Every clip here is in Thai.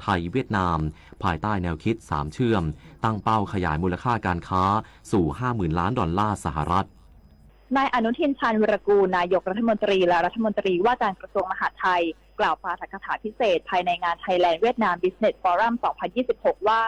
ทยเวียดนามภายใต้แนวคิด3เชื่อมตั้งเป้าขยายมูลค่าการค้าสู่ 50,000 ล้านดอลลาร์สหรัฐนายอนุทินชาญวิรากูลนายกรัฐมนตรีและรัฐมนตรีว่าการกระทรวงมหาดไทยกล่าวปาฐกถาพิเศษภายในงาน Thailand Vietnam Business Forum 2026 ว่า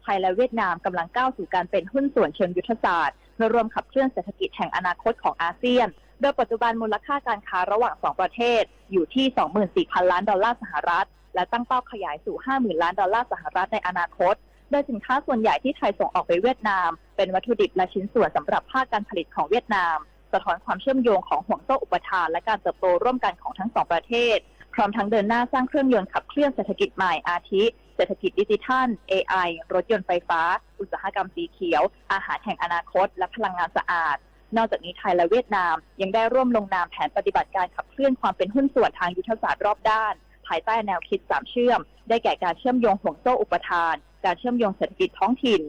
ไทยและเวียดนามกำลังก้าวสู่การเป็นหุ้นส่วนเชิงยุทธศาสตร์เพื่อร่วมขับเคลื่อนเศรษฐกิจแห่งอนาคตของอาเซียนโดยปัจจุบันมูลค่าการค้าระหว่าง2ประเทศอยู่ที่ 24,000 ล้านดอลลาร์สหรัฐและตั้งเป้าขยายสู่ 50,000 ล้านดอลลาร์สหรัฐในอนาคตโดยสินค้าส่วนใหญ่ที่ไทยส่งออกไปเวียดนามเป็นวัตถุดิบและชิ้นส่วนสำหรับภาคการผลิตของเวียดนามสะท้อนความเชื่อมโยงของห่วงโซ่อุปทานและการเติบโตร่วมกันของทั้งสองประเทศพร้อมทั้งเดินหน้าสร้างเครื่องยนต์ขับเคลื่อนเศรษฐกิจใหม่อาทิเศรษฐกิจดิจิทัล AI รถยนต์ไฟฟ้าอุตสาหกรรมสีเขียวอาหารแห่งอนาคตและพลังงานสะอาดนอกจากนี้ไทยและเวียดนามยังได้ร่วมลงนามแผนปฏิบัติการขับเคลื่อนความเป็นหุ้นส่วนทางยุทธศาสตร์รอบด้านภายใต้แนวคิด3เชื่อมได้แก่การเชื่อมโยงห่วงโซ่อุปทานการเชื่อมโยงเศรษฐกิจท้องถิ่น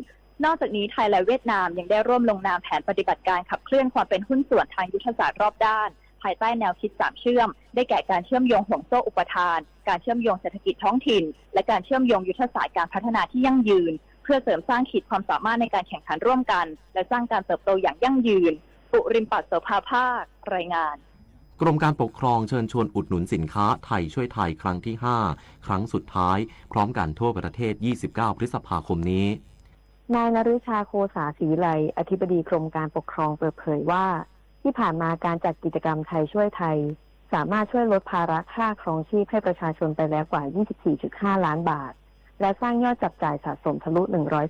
นอกจากนี้ไทยและเวียดนามยังได้ร่วมลงนามแผนปฏิบัติการขับเคลื่อนความเป็นหุ้นส่วนทางยุทธศาสตร์รอบด้านภายใต้แนวคิด3เชื่อมได้แก่การเชื่อมโยงห่วงโซ่อุปทานการเชื่อมโยงเศรษฐกิจท้องถิ่นและการเชื่อมโยงยุทธศาสตร์การพัฒนาที่ยั่งยืนเพื่อเสริมสร้างขีดความสามารถในการแข่งขันร่วมกันและสร้างการเติบโตอย่างยั่งยืนปุริมปัตย์ โสภาภาครายงานกรมการปกครองเชิญชวนอุดหนุนสินค้าไทยช่วยไทยครั้งที่5ครั้งสุดท้ายพร้อมกันทั่วประเทศ29พฤษภาคมนี้นายนฤชาโคสาศรีไลอธิบดีกรมการปกครองเปิดเผยว่าที่ผ่านมาการจัดกิจกรรมไทยช่วยไทยสามารถช่วยลดภาระค่าครองชีพให้ประชาชนไปแล้วกว่า 24.5 ล้านบาทและสร้างยอดจับจ่ายสะสมทะลุ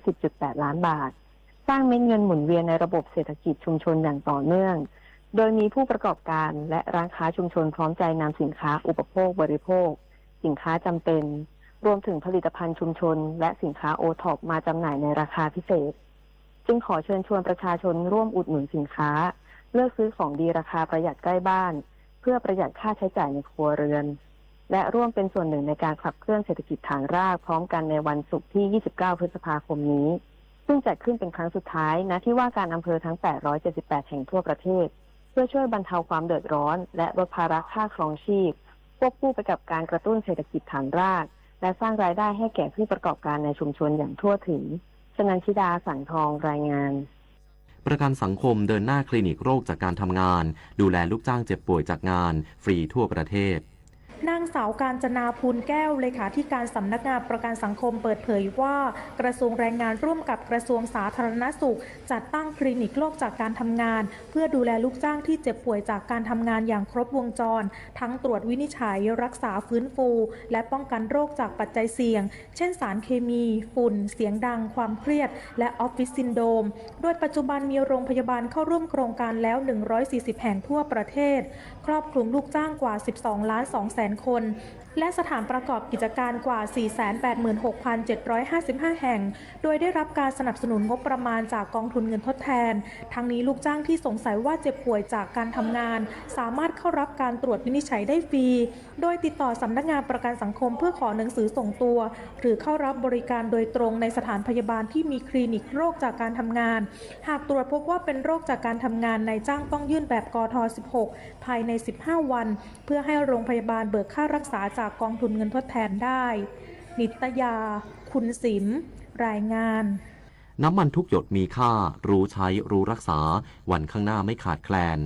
110.8 ล้านบาทสร้างเม็ดเงินหมุนเวียนในระบบเศรษฐกิจชุมชนอย่างต่อเนื่องโดยมีผู้ประกอบการและร้านค้าชุมชนพร้อมใจนำสินค้าอุปโภคบริโภคสินค้าจำเป็นรวมถึงผลิตภัณฑ์ชุมชนและสินค้าโอท็อปมาจำหน่ายในราคาพิเศษจึงขอเชิญชวนประชาชนร่วมอุดหนุนสินค้าเลือกซื้อของดีราคาประหยัดใกล้บ้านเพื่อประหยัดค่าใช้จ่ายในครัวเรือนและร่วมเป็นส่วนหนึ่งในการขับเคลื่อนเศรษฐกิจฐานรากพร้อมกันในวันศุกร์ที่ 29 พฤษภาคมนี้ซึ่งจัดขึ้นเป็นครั้งสุดท้ายณที่ว่าการอำเภอทั้ง 878 แห่งทั่วประเทศเพื่อช่วยบรรเทาความเดือดร้อนและลดภาระค่าครองชีพควบคู่ไปกับการกระตุ้นเศรษฐกิจฐานรากและสร้างรายได้ให้แก่ผู้ประกอบการในชุมชนอย่างทั่วถึงชนันชิดาสังทองรายงานประกันสังคมเดินหน้าคลินิกโรคจากการทำงานดูแลลูกจ้างเจ็บป่วยจากงานฟรีทั่วประเทศนางสาวกาญจนาภูลแก้วเลขาธิการสำนักงานประกันสังคมเปิดเผยว่ากระทรวงแรงงานร่วมกับกระทรวงสาธารณสุขจัดตั้งคลินิกโรคจากการทำงานเพื่อดูแลลูกจ้างที่เจ็บป่วยจากการทำงานอย่างครบวงจรทั้งตรวจวินิจฉัยรักษาฟื้นฟูและป้องกันโรคจากปัจจัยเสี่ยงเช่นสารเคมีฝุ่นเสียงดังความเครียดและออฟฟิศซินโดรมโดยปัจจุบันมีโรงพยาบาลเข้าร่วมโครงการแล้ว140แห่งทั่วประเทศครอบคลุมลูกจ้างกว่า 12.2 คนและสถานประกอบกิจการกว่า 486,755 แห่งโดยได้รับการสนับสนุนงบประมาณจากกองทุนเงินทดแทนทั้งนี้ลูกจ้างที่สงสัยว่าเจ็บป่วยจากการทำงานสามารถเข้ารับการตรวจวินิจฉัยได้ฟรีโดยติดต่อสำนักงานประกันสังคมเพื่อขอหนังสือส่งตัวหรือเข้ารับบริการโดยตรงในสถานพยาบาลที่มีคลินิกโรคจากการทำงานหากตรวจพบว่าเป็นโรคจากการทำงานนายจ้างต้องยื่นแบบกท16ภายใน15วันเพื่อให้โรงพยาบาลเบิกค่ารักษาจากกองทุนเงินทดแทนได้นิตยาคุณสิมรายงานน้ำมันทุกหยดมีค่ารู้ใช้รู้รักษาวันข้างหน้าไม่ขาดแคลน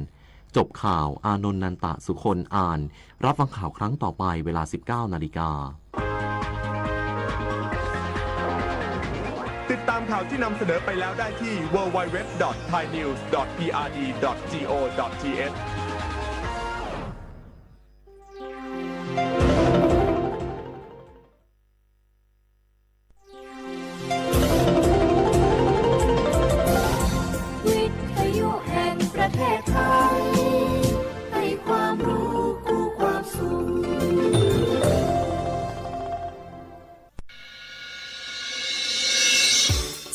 จบข่าวอานนท์นันตะสุคนอ่านรับฟังข่าวครั้งต่อไปเวลา 19 นาฬิกาติดตามข่าวที่นำเสนอไปแล้วได้ที่ www.thainews.prd.go.th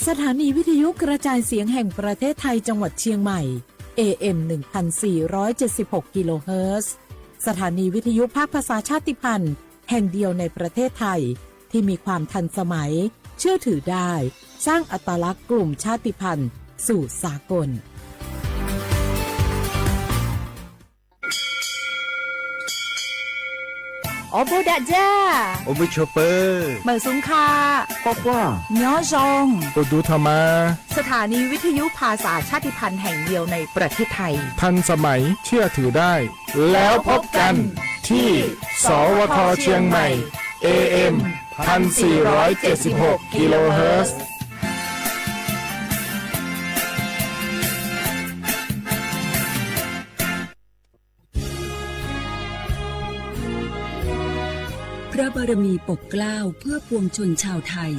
สถานีวิทยุกระจายเสียงแห่งประเทศไทยจังหวัดเชียงใหม่ AM 1476 กิโลเฮิรตซ์สถานีวิทยุภาคภาษาชาติพันธุ์แห่งเดียวในประเทศไทยที่มีความทันสมัยเชื่อถือได้สร้างอัตลักษณ์กลุ่มชาติพันธุ์สู่สากล อโบดาจ้า โอเบชเปอร์ เหมอสุงคา ก็ว่า ย้อจง โอดูธรรมา สถานีวิทยุภาษาชาติพันธุ์แห่งเดียวในประเทศไทย ทันสมัยเชื่อถือได้ แล้วพบกันที่สวทเชียงใหม่ AM 1476 กิโลเฮิรตซ์พระบารมีปกเกล้าเพื่อปวงชนชาวไทย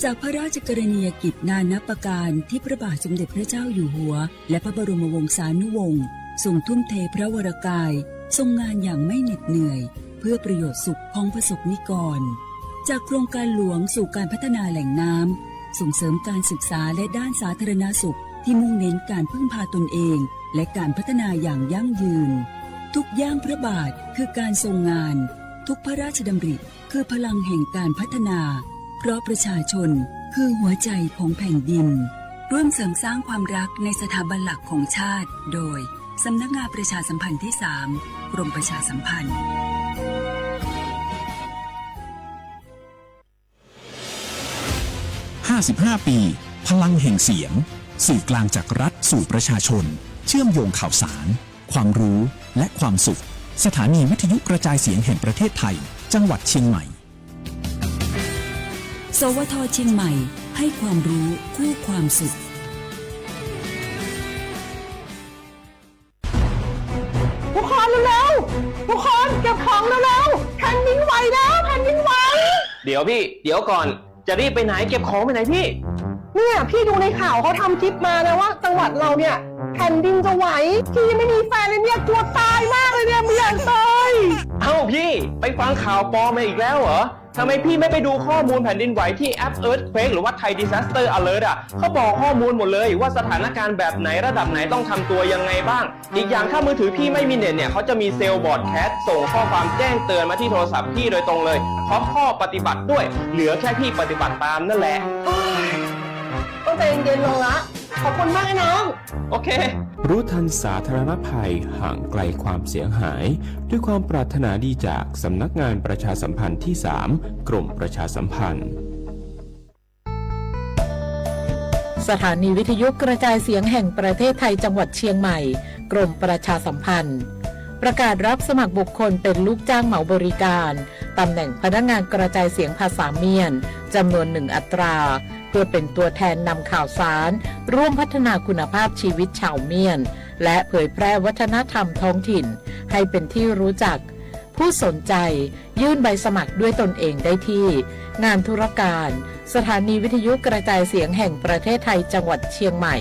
จากพระราชกรณียกิจนานับประการที่พระบาทสมเด็จพระเจ้าอยู่หัวและพระบรมวงศานุวงศ์ทรงทุ่มเทพระวรกายทรงงานอย่างไม่เหน็ดเหนื่อยเพื่อประโยชน์สุขของประสบนิกรจากโครงการหลวงสู่การพัฒนาแหล่งน้ำส่งเสริมการศึกษาและด้านสาธารณสุขที่มุ่งเน้นการพึ่งพาตนเองและการพัฒนาอย่างยั่งยืนทุกย่างพระบาทคือการทรงงานทุกพระราชดำริคือพลังแห่งการพัฒนาเพราะประชาชนคือหัวใจของแผ่นดินร่วมเสริมสร้างความรักในสถาบันหลักของชาติโดยสำนักงานประชาสัมพันธ์ที่ 3 กรมประชาสัมพันธ์55 ปีพลังแห่งเสียงสื่อกลางจากรัฐสู่ประชาชนเชื่อมโยงข่าวสารความรู้และความสุขสถานีวิทยุกระจายเสียงแห่งประเทศไทยจังหวัดเชียงใหม่สวทเชียงใหม่ให้ความรู้คู่ความสุขทุกคนเร็วๆทุกคนเก็บของเร็วๆแผ่นดินไหวแล้วแผ่นดินไหวเดี๋ยวพี่เดี๋ยวก่อนจะรีบไปไหนเก็บของไปไหนพี่เนี่ยพี่ดูในข่าวเขาทำคลิปมาแล้วว่าจังหวัดเราเนี่ยแผ่นดินจะไหวพี่ยังไม่มีแฟนเลยเนี่ยกลัวตายมากเลยเนี่ยไม่อยากตายเอ้าพี่ไปฟังข่าวปลอมมาอีกแล้วเหรอทำไมพี่ไม่ไปดูข้อมูลแผ่นดินไหวที่แอป Earthquake หรือว่า Thai Disaster Alert อ่ะเขาบอกข้อมูลหมดเลยว่าสถานการณ์แบบไหนระดับไหนต้องทำตัวยังไงบ้างอีกอย่างถ้ามือถือพี่ไม่มีเน็ตเนี่ยเขาจะมีเซลล์บอร์ดแคสต์ส่งข้อความแจ้งเตือนมาที่โทรศัพท์พี่โดยตรงเลยพร้อมข้อปฏิบัติด้วยเหลือแค่พี่ปฏิบัติตามนั่นแหละต้องใจเย็นๆลงละขอบคุณมากไอ้น้องโอเครู้ทันสาธารณภัยห่างไกลความเสียหายด้วยความปรารถนาดีจากสำนักงานประชาสัมพันธ์ที่ 3 กรมประชาสัมพันธ์สถานีวิทยุกระจายเสียงแห่งประเทศไทยจังหวัดเชียงใหม่กรมประชาสัมพันธ์ประกาศรับสมัครบุคคลเป็นลูกจ้างเหมาบริการตำแหน่งพนักงานกระจายเสียงภาษาเมียนจำนวน1 อัตราเพื่อเป็นตัวแทนนำข่าวสารร่วมพัฒนาคุณภาพชีวิตชาวเมียนและเผยแพร่วัฒนธรรมท้องถิ่นให้เป็นที่รู้จักผู้สนใจยื่นใบสมัครด้วยตนเองได้ที่งานธุรการสถานีวิทยุกระจายเสียงแห่งประเทศไทยจังหวัดเชียงใหม่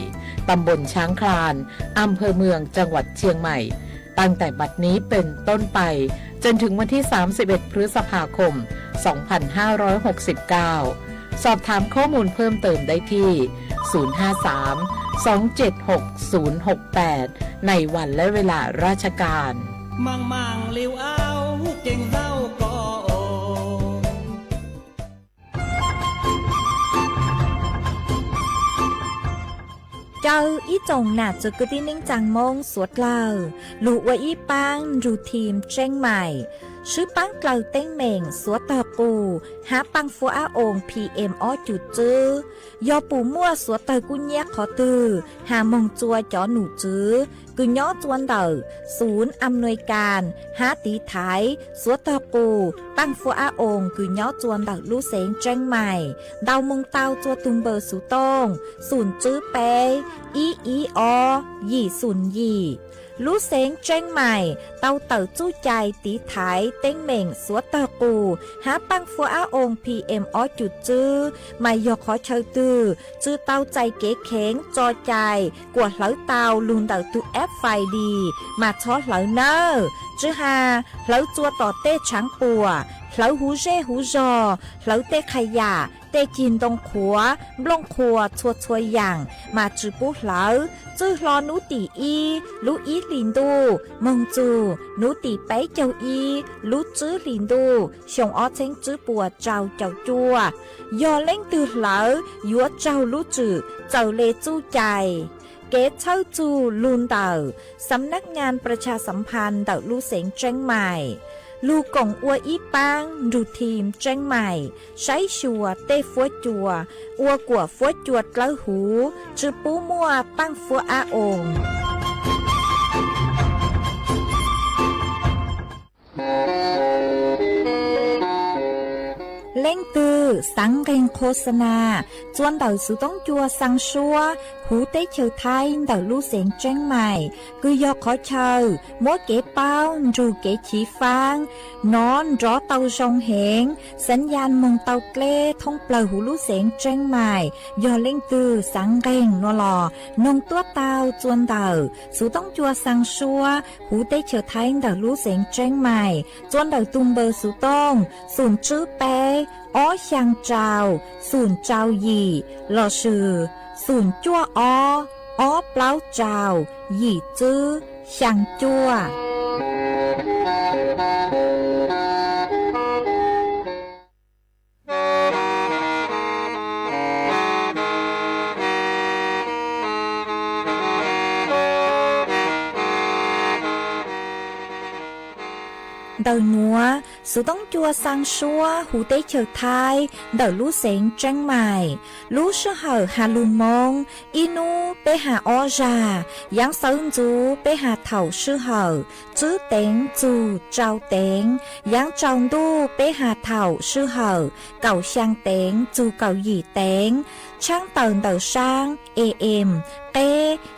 ตำบลช้างคลานอำเภอเมืองจังหวัดเชียงใหม่ตั้งแต่บัดนี้เป็นต้นไปจนถึงวันที่31 พฤษภาคม 2569สอบถามข้อมูลเพิ่มเติมได้ที่ 053-276-068 ในวันและเวลาราชการมังเลี้ยวเอาเก่งเฮาก็โอเจ้าอีจงหนาจุกตินิ่งจังมงสวดเล่าลูว่าอีปังรูทีมเจ้งใหม่ชื่อปังเกลาเต้งเหม่งสวดตะปูหาปังฟัวอาองPM อ้อจุดจื้อยอปูมั่วสวดเตอกุญแยกขอตือหามงจัวจอหนูจื้อกุญย้อจวนเตอศูนย์อำนวยการหาตีไทยสวดตะปูปังฟัวอาองกุญย้อจวนเตอลู่เสงเจ้งใหม่ดาวมงเตาจัวตุงเบอร์สุตงศูนย์จื้อเปอีอยี่ศูนย์ยี่ลู่เสงเจ้งใหม่เตาเต๋อจู้ใจตีไถเต้งเหม่งสวดเตอปูหาปังฟัวอาองPM อ้อจุดจื้อไม่ยอขอเชยตือจื้อเตาใจเก๋เข็งจอใจกวดเหลาเตาลุนเต๋อตุแอปไฟดีมาช้อเหลาเนอจื้อหาเหลาจัวต่อเต้ช้างปัวเหลาหูเร่หูจอเหลาเต้ขยะเต้กินตรงขัวบลงขัวชัวชัวอย่างมาจื้อปูเหลาจื้อรอนูตีอีลูอีลินดูมงจูนูตีไปเจ้าอีลูจื้อลินดูชงอ้อเช้งจื้อปัวเจ้าจัวยอเล่งตือเหลายัวเจ้าลูจื้อเจ้าเลจู้ใจเกตเช่าจูลุนเต่าสำนักงานประชาสัมพันธ์เต่าลู่เสงเจ้งใหม่ ลูกงอัวอีปังรูทีมเจ้งใหม่ใช้ชัวเต้ฟัวจัวอัวกัวฟัวจวดกล้าหูจือปูมัวปังฟัวอาองเล่งตือสังเรงโฆษณาจวนเต่าสุต้องจัวสังชัวหูเต้เชอไทยเต่าลู่เสียงเจ้งใหม่คือยอกขอเชอมัวเก๋เป้ารูเก๋ฉีฟางนอนรอเต่าชงเหงสัญญาณมงเต่าเกล้ท่องเปล่าหูลู่เสียงเจ้งใหม่ยอเล่งตือสังเรงนัวหลอนงตัวเต่าจวนเต่าสุต้องจัวสังชัวหูเต้เชอไทยเต่าลู่เสียงเจ้งใหม่จวนเต่าตุมเบอร์สุต้องศูนย์จื้อเป้อ้อช่างเจ้าศูนย์เจ้าหยี่หล่อชื่อศูนย์จั่วอ้อเปล่าเจ้าหยี่จื้อช่างจั่วเดาหนัวสุต้องจัวสังชัวหูเต้เฉอไทยเดาลู่เสียงจังใหม่ลู่ชื่อเหอฮาลุมงอีนูไปหาออจายังเซิงจูไปหาเถ่าชื่อเหอจื้อเต็งจูเจ้าเต็งยังจองดูไปหาเถ่าชื่อเหอเก่าช่างเต็งจูเก่าหยี่เต็งช่างเตินเดาช่างAMเต้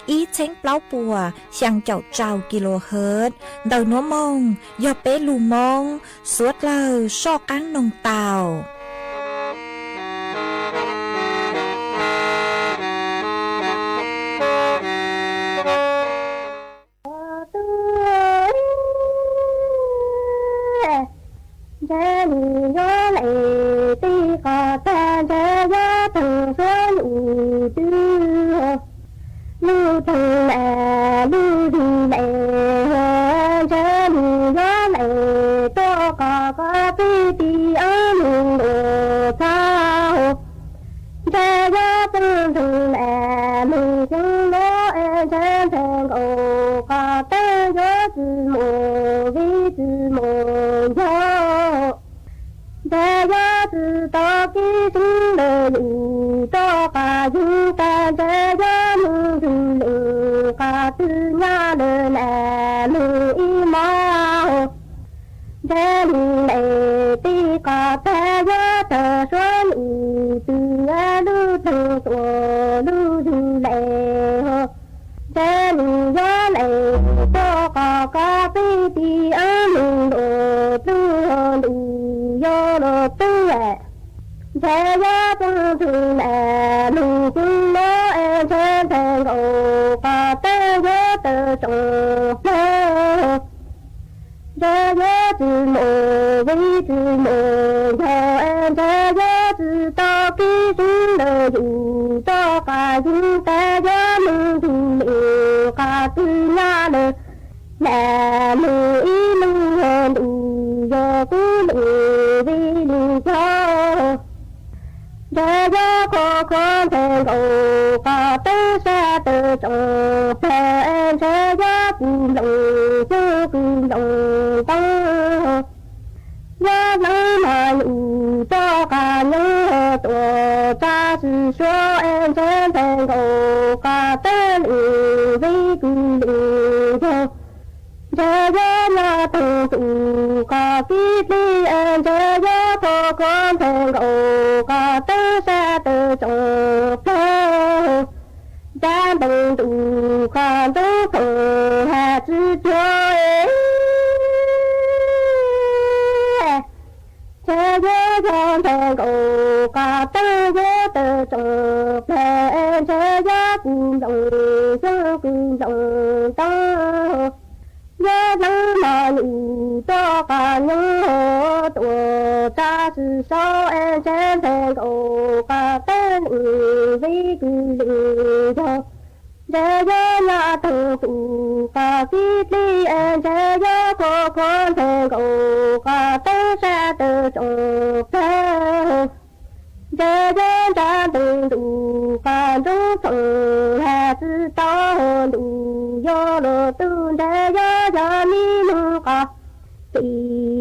อีเช้งเปล่าปัวช่างเจ้าเจ้ากิโลเฮิรตซ์เดาหนัวมงยอเป้ลูมงสวดเลอชอกังนงเตาHãy subscribe cho kênh Ghiền Mì Gõ Để không bỏ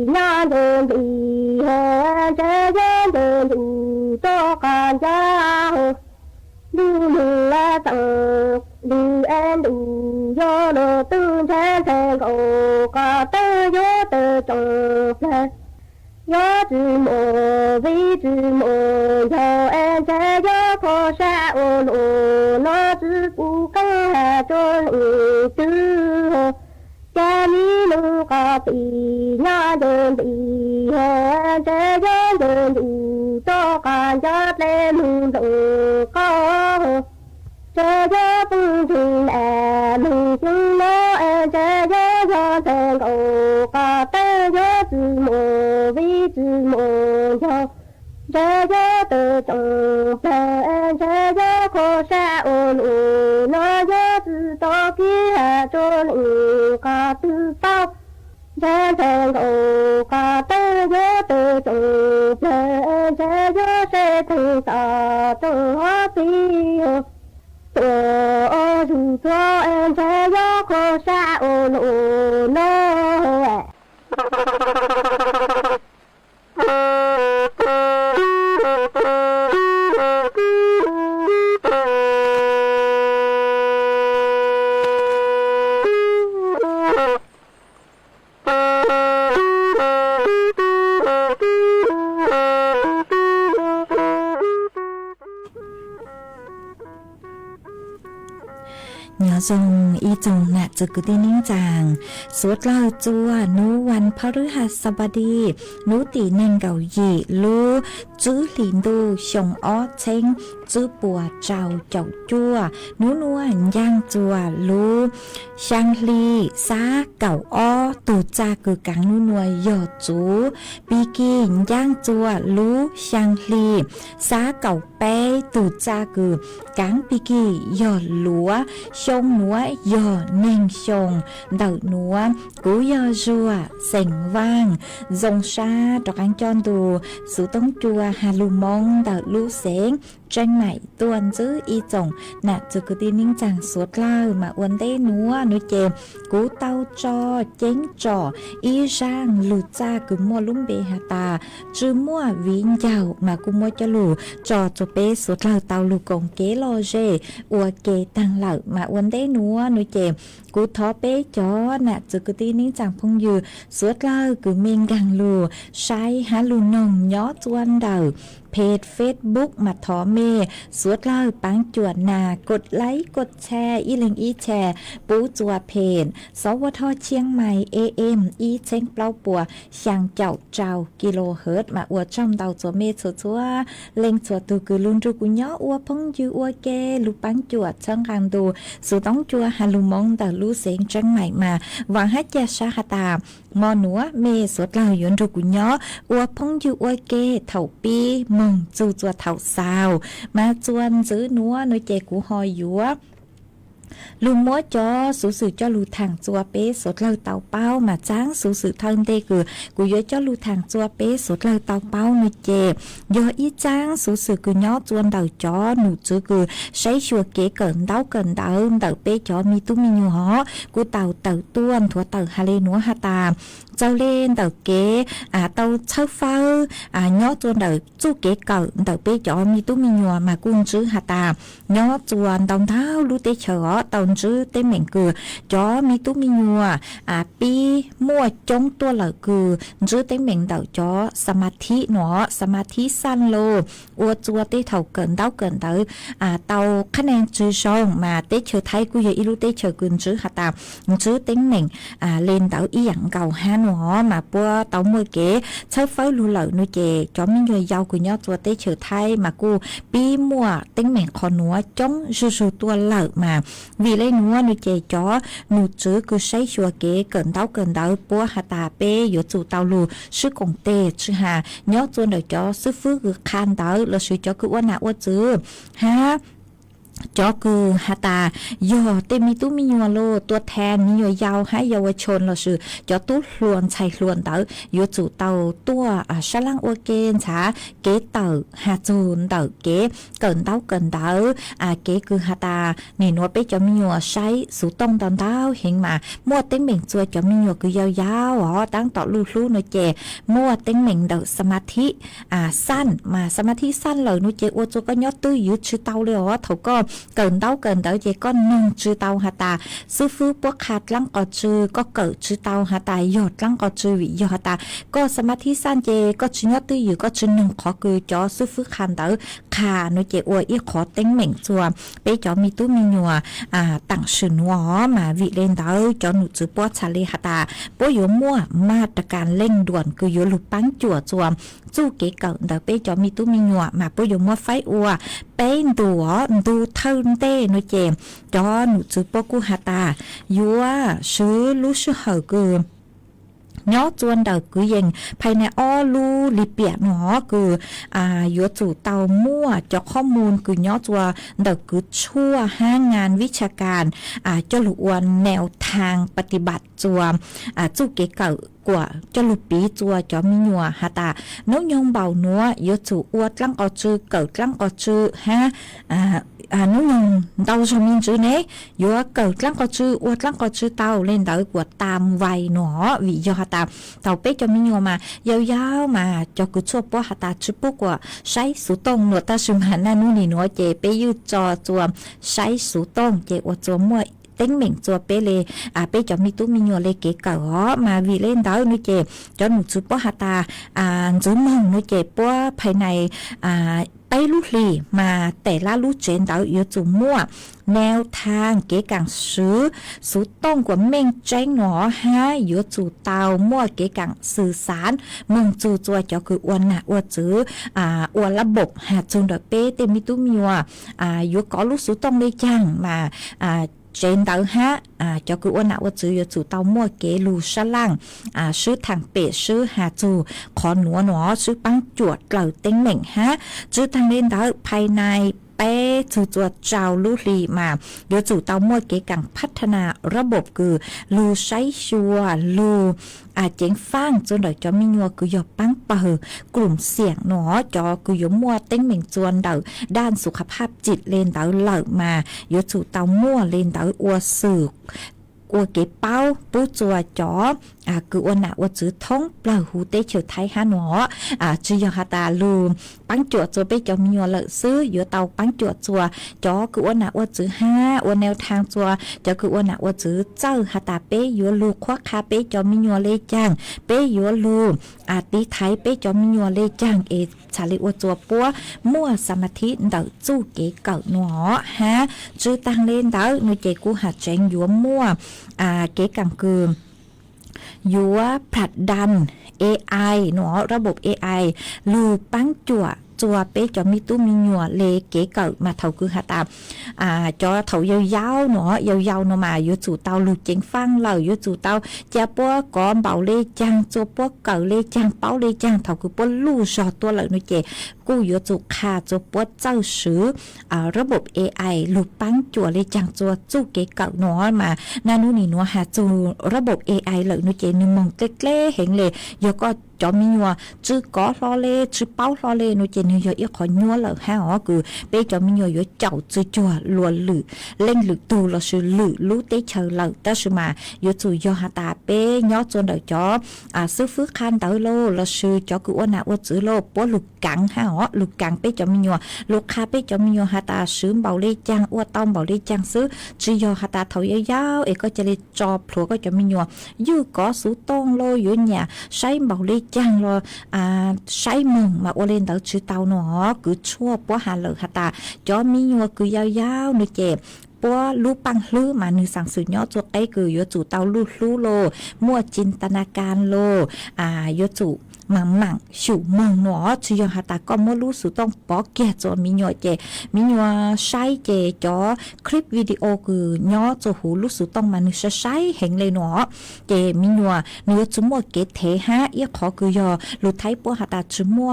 lỡ đơn đi hè chế chế đơn đủ cho cả gia đủ là tặng đủ em đủ do đồ tư thế thế cầu cả tư do tư trồng lên do chữ mồ vì chữ mồ cho em chế do khó sẽ ôn ôn nó chữ cụ căng hà cho nữ tư cha mi lu ca pi nha đơn đi hè chế chế đơn đủ cho cả gia lên lu đồ có chế chế phương trình à lu phương nó em chế chế do thành cầu cả tế do chữ mồ vì chữ mồ cho chế chế tự trọng về em chế chế khó sẽ ôn ôn nó chế chữ to kia cho nữ cả tư bao chế thành cầu cả tế do tự trọng về em chế chế sẽ thành ta trong hóa phi tôi dù cho em sẽ gió khó xa ồn ồn nó nhớ dùng yจง น่ะจะกุตินิ่งจางสวดเล่าจัวนูวันพฤหัสบดีนูตีเน่งเก่าหยีลูจื้อหลินดูชงอ้อเช้งจื้อปัวเจ้าเจ้าจัวนูนวลย่างจัวลูช่างลีซาเก่าอ้อตูจากึกังนูนวลหยอจูปีกินย่างจัวลูช่างลีซาเก่าเป้ตูจากึกังปีกีหยอหลัวชงนัวหยอเน่งชงเดาหนัวกูยอจัวเส็งว่างจงชาดอกอังจอนดูสูต้องจัวฮาลูมงเดาลูเสงtranh mày tuần giữ y chồng nè từ cái tin ninh chàng suốt lao mà uốn đế núa núi chèm cú tao cho chén trò y sang lù cha cứ mua lúng bê hà ta chứ mua vín giàu mà cũng mua cho lù trò cho bé suốt lao tao lù cổng kế lo dê ua kê tăng lợ mà uốn đế núa núi chèm cú thó bé chó nè từ cái tin ninh chàng phong dư suốt lao cứ miên gàng lù sai há lù nồng nhó chuan đầuเพจ Facebook มาทอเมสวดเล่าปังจวดนากดไลค์กดแชร์อีลิงอีแชร์ปูจัวเพจสวทเชียงใหม่ AM อีเช้งเปล่าปัวช่างเจ้าเจ้ากิโลเฮิรตซ์มาอวดช่อมเดาจัวเมชัวเล็งจัวตูคือลุนรูกุญญออวพงยูอวเกลูปังจวดช่างการดูสุต้องจัวฮาลูมงแต่ลูเสียงจังใหม่มาหวังให้เจชาคตามอนัวเมสวดเล่ายุนรูกุญญออวพงยูอวเกเถ่าปีจูจัวเท่าสาวมาจวนซื้อนัวน้อยเจกูหอยยัวลุงมัวจอสูสื่อจอลูทางจัวเป๊สดเล่าเตาเป้ามาจ้างสูสื่อทางเตคือกูย้อยจอลูทางจัวเป๊สดเล่าเตาเป้าน้อยเจยออีจ้างสูสื่อกูย้อจวนเตาจอหนูจื้อคือใช้ชัวเก๋เกินเตาเตาเป๊จอมีตุ้มีอยู่หอกูเตาต้วนถั่วเตาฮาเลนัวฮาตาเจ้าเล่นเตาเก๋เตาเช่าฟ้าย้อจวนเตาจู้เก๋เกินเตาเป๊จอมีตุ้มีอยู่มากุ้งจื้อฮาตาย้อจวนตองเท้าลูเตเฉอตอนจื้อเต็มเหม่งคือจอมีตุ้มียัวปีมั่วจงตัวเหล่าคือจื้อเต็มเหม่งเต่าจอสมาธิหนอสมาธิสั้นโลอวดจัวเตเถ่าเกินเตาเตาคะแนนจื้อชงมาเตเฉอไทยกูอย่าอีลูเตเฉอกุนจื้อหาตามจื้อเต็มเหม่งเลนเต่าอีหยังเก่าฮาหนอมาปัวเต่ามวยเก๋ใช้ไฟลูเหล่านุเจจอมียัวยาวกูย่อจัวเตเฉอไทยมากูปีมั่วเต็มเหม่งคอหนัวจงจู่ๆตัวเหล่ามาvì lấy núa nuôi chè chó nụ chữ cứ say chùa kế cẩn đau búa hà tà bê yếu chủ tàu lù sư công tê chứ hà nhớ chuôn đời chó sư phước cứ khan đau là sư chó cứ uốn chữ ha จอคือฮาตายอเตมีตู้มียัวโลตัวแทนมียัวยาวให้เยาวชนเราชื่อจอตู้หลวนชัยหลวนเต๋ออยู่จู่เต๋อตัวฉลังอวเกนช้าเก๋เต๋อฮาจูนเต๋อเก๋เกินเต๋อเก๋คือฮาตานี่นวดไปจอมียัวใช้สูตรงตอนเต๋อเห็นมามั่วเต็งเหม่งจัวจอมียัวคือยาวๆอ๋อตั้งต่อลู่ๆหน่อยเจมั่วเต็งเหม่งเต๋อสมาธิสั้นมาสมาธิสั้นเลยหน่อยเจอวจัวก็ยอดตื้อยืดชื่อเต๋อเลยอ๋อเขาก็เกินเต้าเจก็นงจือเต้าหาตาซื้อฟื้นพวกขาดลังก็จือก็เกิดจือเต้าหาตาหยดลังก็จือวิหยดตาก็สมาธิสั้นเจก็จือยอดตื้ออยู่ก็จือหนึ่งขอคือจอซื้อฟื้นคันเต้าขาหนูเจอวยอีขอเต็งเหม่งจัวไปจอมีตู้มีหนัวต่างชื่อหนัวมาวิเลนเต้าจอหนูจือปวดชาลีหาตาปวดอยู่มั่วมาตรการเร่งด่วนคืออยู่หลุดปังจั่วจวมจู่เก๋เกิดเต้าไปจอมีตู้มีหนัวมาปวดอยู่มั่วไฟอัวเป็นตัวดูเท่าเต้หนูเจจอหนูจือปกูหาตายัวซื้อรู้ชื่อเหอคือย้อจวนเดาคือยังภายในอ้อลูลิเปียหนอคือยัวจู่เตามั่วจอข้อมูลคือย้อจัวเดาคือชั่วห้างานวิชาการจลุอวนแนวทางปฏิบัติจัวจู่เก๋เก่ากว่าจลุปีจัวจอมีหัวหาตาน้องยงเบานัวยัวจู่อวดลังอจือเกิดลังอจือฮะน้องยงเตาชมินจือเนยยัวเกิดลังก็จืออวดลังก็จือเตาเล่นเตากว่าตามวัยหนอวิยอหาตาเตาเป๊ะจะมีหัวมายาวๆมาจะกุชั่วป้อหาตาจือปุ๊กว่าใช้สูตรงหนวดตาชุมหันนั่นนู่นนี่หนวดเจเปยืดจอจวมใช้สูตรงเจอวดจวมมั่วเต็งเหม่งจัวเปเลเปจอมีตู้มีหัวเลเก๋เก๋อมาวิเล่นเตาหนูเจจอหนูจือป้อหาตาจื้อมงหนูเจป้อภายในไปลูกลีมาแต่ละลูกเจนเต๋ออยู่จุ่มมั่วแนวทางเก๋กังซื้อสูต้องกว่าเม่งแจ้งหนอฮะอยู่จู่เตามั่วเก๋กังสื่อสารเมืองจู่จัวจอคืออ้วนน่ะอ้วนจื้ออ้วนระบบหาจุงดอกเป้เต็มมิตุมีว่าอยู่ก่อลูกสูต้องเลยจังมาเจนเต๋อฮะcho cứ ôn nào chữ chủ tàu mua kế lù sa lang sư thằng bể sư hà chủ khó nó sư băng chuột lẩu tính mình ha chứ thằng lên đóภายในจู่ตัวเจ้าลูลีมาเดี๋ยวจู่เตามั่วเก๋กังพัฒนาระบบคือลูใช้ชัวลูเจ๋งฟังจนเดี๋ยวจะมีนัวคือหยอบปังเปิดกลุ่มเสี่ยงหนอจอคือหยมั่วเต้งเหม่งจวนเดาด้านสุขภาพจิตเลนเดาเหล่ามาเดี๋ยวจู่เตามั่วเลนเดาอัวสืบอัวเก๋เป้าปูจัวจอคืออัวหนาอัวจื้อท้องเปล่าหูเตเฉยไทยฮะหนอจื้อยาฮาตาลูปังจวดจัวไปจอมีนัวเลยซื้ออยู่เตาปังจวดจัวจอคืออัวหนาอัวจื้อห้าอัวแนวทางจัวจอคืออัวหนาอัวจื้อเจ้าฮาตาเป้ยัวลูควักคาเป้จอมีนัวเลยจังเป้ยัวลูตีไทยเป้จอมีนัวเลยจังชาลิอัวจัวปัวมั่วสมาธิเดาจู้เก๋เก่าหนอฮะจื้อตังเล่นเดาหนูเจกูหาแจงยัวมั่วเก๋กังคือยัวผลัดดัน AI เนาะระบบ AI ลูปังจั่วเป๊ะจะมีตู้มีหนัวเลเก๋เกิดมาเท่าคือหาตามจอเท่ายาวๆเนาะยาวๆเนาะมาอยู่จู่เตาลูเจ๋งฟังเราอยู่จู่เตาจะปัวก้อมเบาเลจังจัวปัวเก่าเลจังเป้าเลจังเท่าคือปัวลู่ชอตัวเลยนุเจกูอยู่จู่ขาจัวปัวเจ้าซื้อระบบ AI ลูปังจั่วเลจังจัวจู่เก๋เก่าเนาะมานานูนี่เนาะหาจู่ระบบ AI เลยนุเจนึงมองเล็กๆเห็นเลยยก็จอมีนัวจื้อก้อลอเลจื้อเป้าลอเลนุเจนี่ยอีขอนัวเลยฮะอ๋อคือเป้จอมีนัวอยู่เจ้าจื้อจั่วลัวหรือเล่งหรือตูเราชื่อหรือรู้เตเชอเราแต่ชื่อมาอยู่จู่ยอหาตาเป้ย้อจนเดาจอซื้อฟื้นคันเตอโลเราชื่อจอคืออ้วนอ้วนจื้อโลปัวลูกกังฮะอ๋อลูกกังเป้จอมีนัวลูกค้าเป้จอมีนัวหาตาซื้อเบาเลจังอ้วนต้อมเบาเลจังซื้อจื้อยอหาตาเท่ายาวๆก็จะเลยจอพลัวก็จะมีนัวยู่ก็สู้ต้องโลอยู่เนี่ยใช้เบาเลจังรอใช้มึงมาโอเลนเตอชื่อเตาหนอคือชั่วปัวหาเหลือหาตาจอมีนัวคือยาวๆนึกเจ็บปัวลูปังลื้อมาหนึ่งสั่งสื่อย่อตัวไอ้คือโยจู่เตาลู่ลู่โลมั่วจินตนาการโลโยจู่ หมั่งชูมองหนอชิยอหาตาก็มรู้สุต้องปอแก่จอมีหน่วยเจมีหน่วยใช้เจจอคลิปวิดีโอคือย้อจะหูรู้สุต้องมานึกใช้เห็นเลยหนอเจมีหน่วยเนื้อจุมัวเกตเทฮะเอียขอคือยอหลุดไทยปัวหาตาจุมัว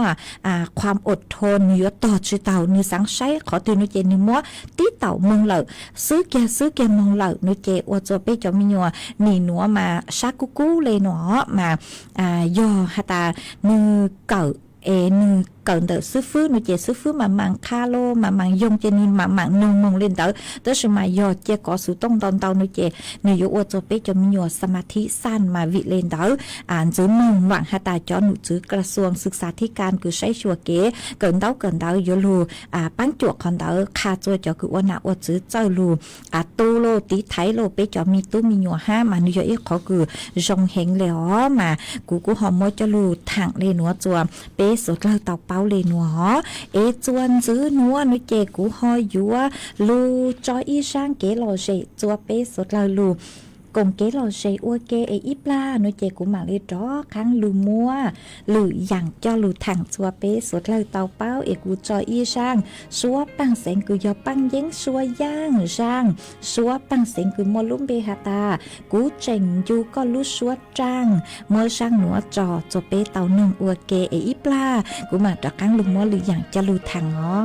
ความอดทนเนื้อต่อจุเต่าเนื้อสังใช้ขอตื่นนุเจนิมัวตีเต่าเมืองเหล่าซื้อแกมองเหล่านุเจอวจะไปจอมีหน่วยหนีหนัวมาชากุกุเลยหนอมายอหาตานือเก่านือเกินเตอซื้อฟื้นนุเจซื้อฟื้นมามังคาโลมามังยงเจนินมามังนงมงเล่นเตอแต่สมัยยอเจก็สุต้องตอนเตานุเจเนื้ออวจะไปจอมีหน่วยสมาธิสั้นมาวิเล่นเตออ่านจื้อมงหวังหาตาจอหนุจื้อกระทรวงศึกษาธิการคือใช้ชัวเก๋เกินเตาอยู่ลูปั้นจวกของเตอคาจัวจอคือว่าหน้าอวจื้อเจ้าลูตู้โลตีไทยโลไปจอมีตู้มีหน่วย5มานุยเอขอคือจงเฮงแล้วมากูหอมมจะลูถังเลยหนัวจัวเปสดเราเตาเป้าเลยหนัวจวนจื้อนัวนุเจกูหอยยัวลูจออีช่างเก๋หล่อเจจัวเปสดเราลูกงเก๋หล่อเจอัวเกอีปลานุเจกูมาเลยจ้อค้างลูมัวลูอย่างจอลูถังจัวเปสดเราเตาเป้ากูจออีช่างชัวปังเสงกูยอปังเย้งชัวย่างช่างชัวปังเสงกูมอลุ่มเบฮาตากูเจ๋งอยู่ก็รู้ชัวจ้างเมื่อช่างหนัวจอจเปเตาหนึ่งอัวเกอีปลากูมาจากค้างลูมัวหรืออย่างจะลูถังอ๋อ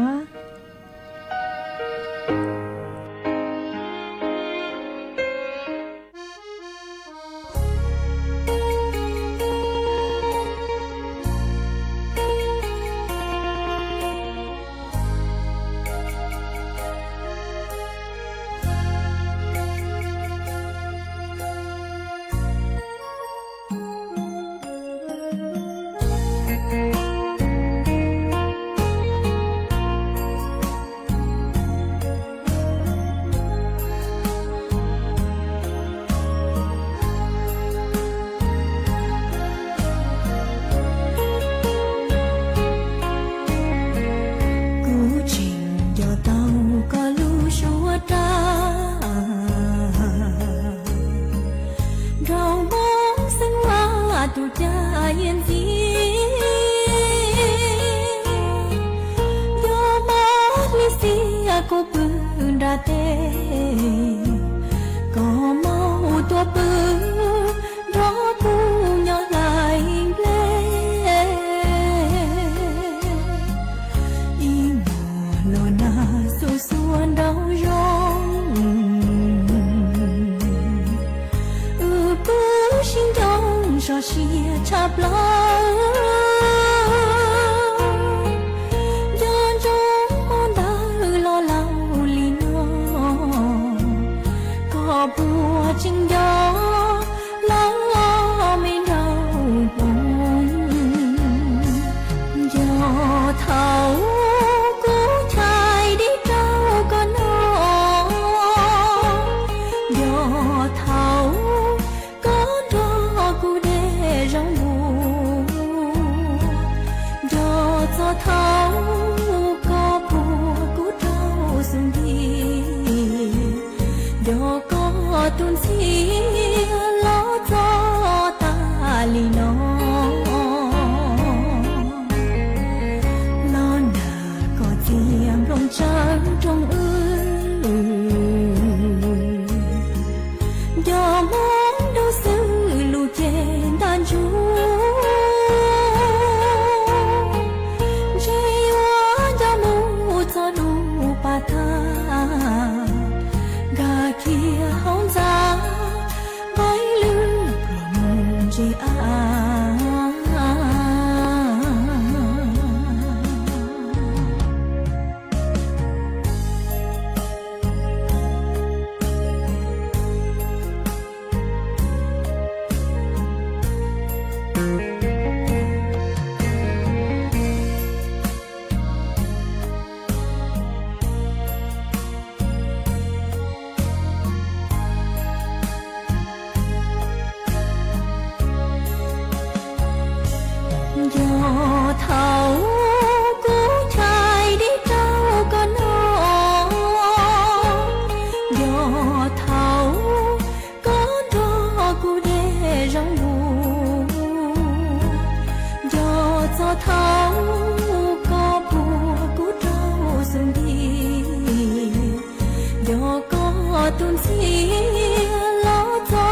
tuôn xia lo cho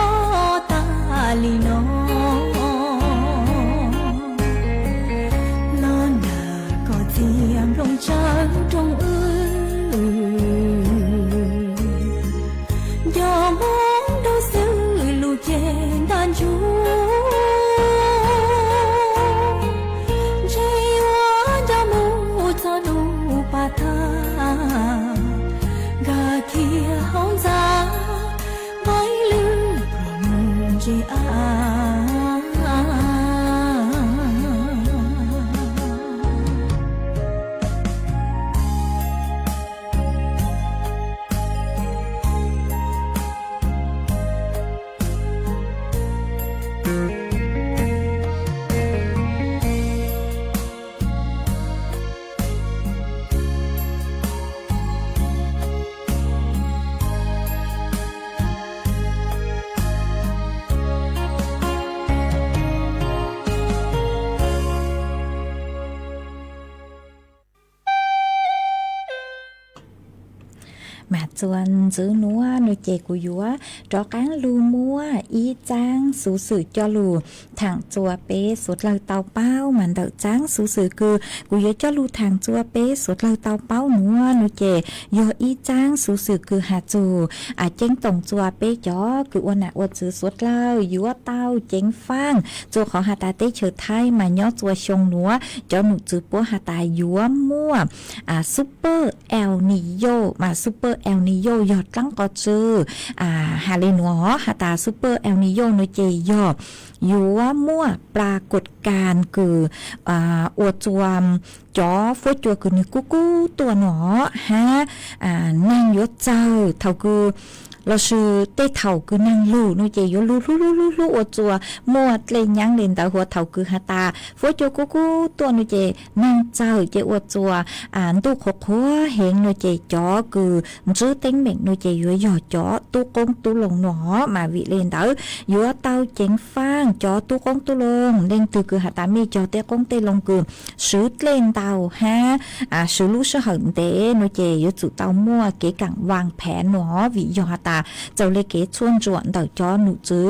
ta lì nó lo nà có tiêm rong trắng trong do mong đâu xứ lù chèn đàn chú dây hoa cho mu cho nu pa tha gà kia hóng giá bãi lư rồng chị mà chuan giữ núa nuôi chè của dúa cho cán lu mua y trang số sự cho lù thẳng chùa bé sốt lời tàu bao mà đợi tráng số sự cứ của dúa cho lù thẳng chùa bé sốt lời tàu bao núa nuôi chè do y trang số sự cứ hạt chù chén tổng chùa bé chó cứ uốn chữ sốt lời dúa tàu chén phang chùa họ hạt ta tế chờ thay mà nhó chùa sông núa cho nụ chữ bố hạt ta dúa mua super El Niño mà super El Niño giọt trắng có chữ hà lên nó hà ta super El Niño nói chè giọt dúa mua ปรากฏการณ์คืออวดจวมจอฟดจัวคือนี่กู้ตัวหนอฮะนั่งยศเจ้าเท่าคือเราชื่อเต้เท่าคือนั่งลู่นู่นเจยลู่อวดจัวมัวเล่นยังเล่นแต่หัวเท่าคือฮาตาฟดจัวกู้ตัวนู่นเจนั่งเจ้าเจอวดจัวตู้ขกหัวเฮงนู่นเจจอคือซื้อเต็งเม่งนู่นเจยัวหยอจอตู้กงตู้ลงหนอมาวิเล่นเต๋อยัวเต้าเจ๋งฟางจอตู้กงตู้ลงเล่นคือฮาตามีจอเต้กงเต้ลงคือซื้อเล่นเต๋าฮะซื้อลู่ซื้อหันเต้นู่นเจยัวจุเต้ามัวเก๋กังวางแผนหนอวิยอฮาตาเจ้าเล็กเก๋ชวนจวนเต่าจอหนูจื้อ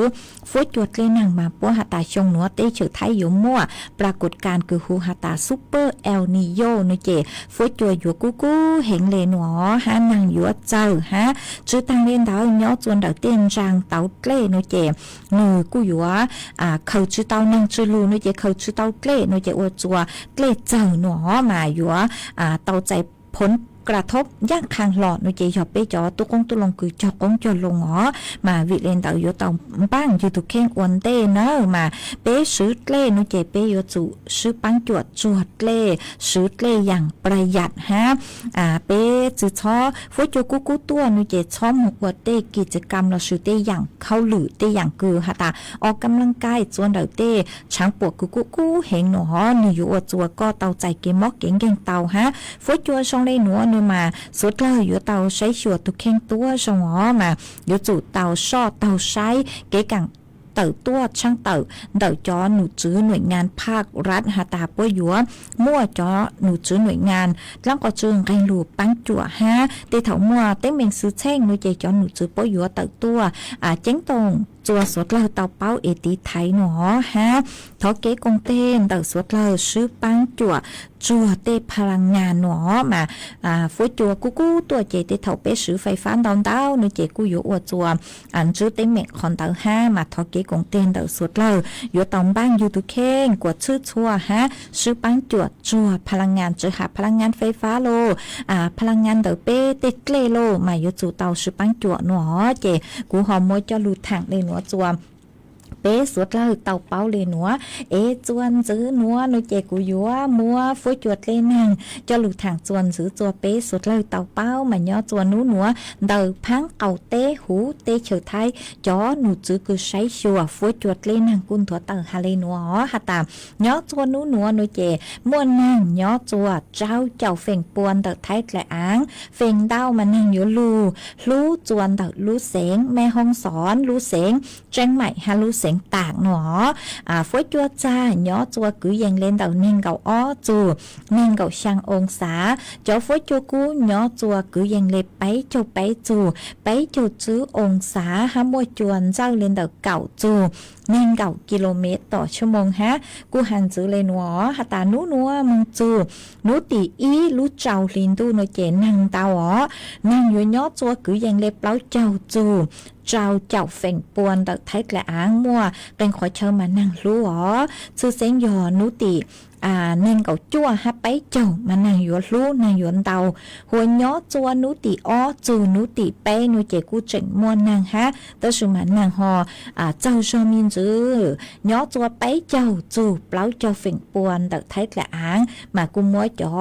ฟดจวดเล่นหนังมาปัวฮาตาชงหนัวเต้เฉยไทยอยู่มั่วปรากฏการณ์คือฮูฮาตาซูเปอร์เอลนิโยนู่นเจฟดจวดอยู่กู้เห็นเลยหนอฮะนางอยู่เจ้าฮะจื้อตั้งเล่นเต่าย้อจวนเต่าเต้นจางเต่าเล่นู่นเจหนูกู้อยู่เขาจื้อเต่านางจื้อลูนู่นเจเขาจื้อเต่าเล่นู่นเจอวจัวเล่เจ้าหนอมาอยู่เต่าใจพ้นกระทบยากคางหลอดนู่นเจหยอบไปจอตุกงตุลงคือจอกงจอลงอ๋อมาวิเลนเต่าอยู่ต่างบ้างอยู่ตุกเข่งอวนเต้เนอะมาเป๊ซื้อเล่นู่นเจเป๊อยู่จุซื้อปังจวดเล่ซื้อเล่อย่างประหยัดฮะเป๊จื้อช้อฟดโยกู้ตัวนู่นเจช้อมหัวเต้กิจกรรมเราซื้อเต้อย่างเข้าหลือเต้อย่างคือฮะตาออกกำลังกายจวนเต่าเต้ช้างปวดกู้เห็นหนอนี่อยู่อจัวก็เต่าใจเกมอกเก่งเต่าฮะฟดโยช่องได้หนัวมาสุดเลยอยู่เตาใช้ชัวตุกเข่งตัวสงอมาอยู่จุเตาซ่อเตาใช้เก๋กังเต่าตัวช่างเต่าจอหนูจื้อหน่วยงานภาครัฐหาตาปัวหยัวมั่วจอหนูจื้อหน่วยงานแล้วก็จึงไกลหลูปังจั่วฮะเตเถามัวเต้เมงซื้อแช่งหนูเจจอหนูจื้อปัวหยัวเต่าตัวเจ้งตรงจัวสดเลยเตาเป้าเอติไทยหนอฮะทอเก๋กงเต้นเต่าสดเลยซื้อปังจั่วเต้พลังงานหนอมาฟูจัวกู้ตัวเจเตเถาเป้ซื้อไฟฟ้าดาวเต้าหนูเจกู้อยู่อวจัวซื้อเต้เมฆคอนเต่าห้ามาทอเก๋กงเต้นเต่าสดเลยอยู่ตองบ้างอยู่ตุเข่งกวดชื่อชัวฮะซื้อปังจัวพลังงานจะหาพลังงานไฟฟ้าโลพลังงานเต่าเป้เตเกลโลมาอยู่จุเต่าซื้อปังจัวหนอเจกูหอมมวยจะหลุดถังเลยหนอจัวเป๊สวดเลยเต่าเป้าเลยหนัวจวนซื้อหนัวหนูเจกูยัวมัวฟุ้ยจวดเลยนางจะหลุดทางจวนซื้อจัวเป๊สวดเลยเต่าเป้ามาย่อจวนหนูหนัวเดินพังเอาเต้หูเต้เฉยไทยจอหนูซื้อคือใช้ชัวฟุ้ยจวดเลยนางกุนถั่วเต่าฮาเลยหนัวฮะตามย่อจวนหนูหนัวหนูเจม้วนนางย่อจัวเจ้าเฟ่งปวนเต่าไทยและอ้างเฟ่งเต้ามานั่งอยู่ลู่จวนเต่าลู่เสงแม่ห้องสอนลู่เสงแจ้งใหม่ฮาลู่เสง งตากหนอฝนจัวจ้าย้อจัวกือยังเล่นดอกเน่งเก่าอ้อจูเน่งเก่าช่างองศาเจ้าฝนจัวกูย้อจัวกือยังเล็บไปจูไปจูไปจูจื้อองศาห้ามวยจวนเจ้าเล่นดอกเก่าจูเน่งเก่ากิโลเมตรต่อชั่วโมงฮะกูหันจื้อเลยหนอหาตานูนัวมึงจูนูตีอีรู้เจ้าลินดูโนเจนังเตาอ๋อนั่งอยู่ย้อจัวกือยังเล็บเล้าเจ้าจูเจ้าเจ้าเฝ่งปวนดักไทยและอ้างมัวเป็นขอเชิญมานั่งรู้อ๋อชื่อเสียงยอนุติเน่งเก่าจั่วฮับไปเจ้ามานั่งอยู่รู้นั่งอยู่เตาหัวย้อจัวนุติอ้อจูนุติไปนุเจกูเจ๋งมัวนั่งฮะแต่สุมานั่งหอเจ้าชอมินจื้อย้อจัวไปเจ้าจูเปล่าเจ้าเฝ่งปวนดักไทยและอ้างมากูมัวจ๋อ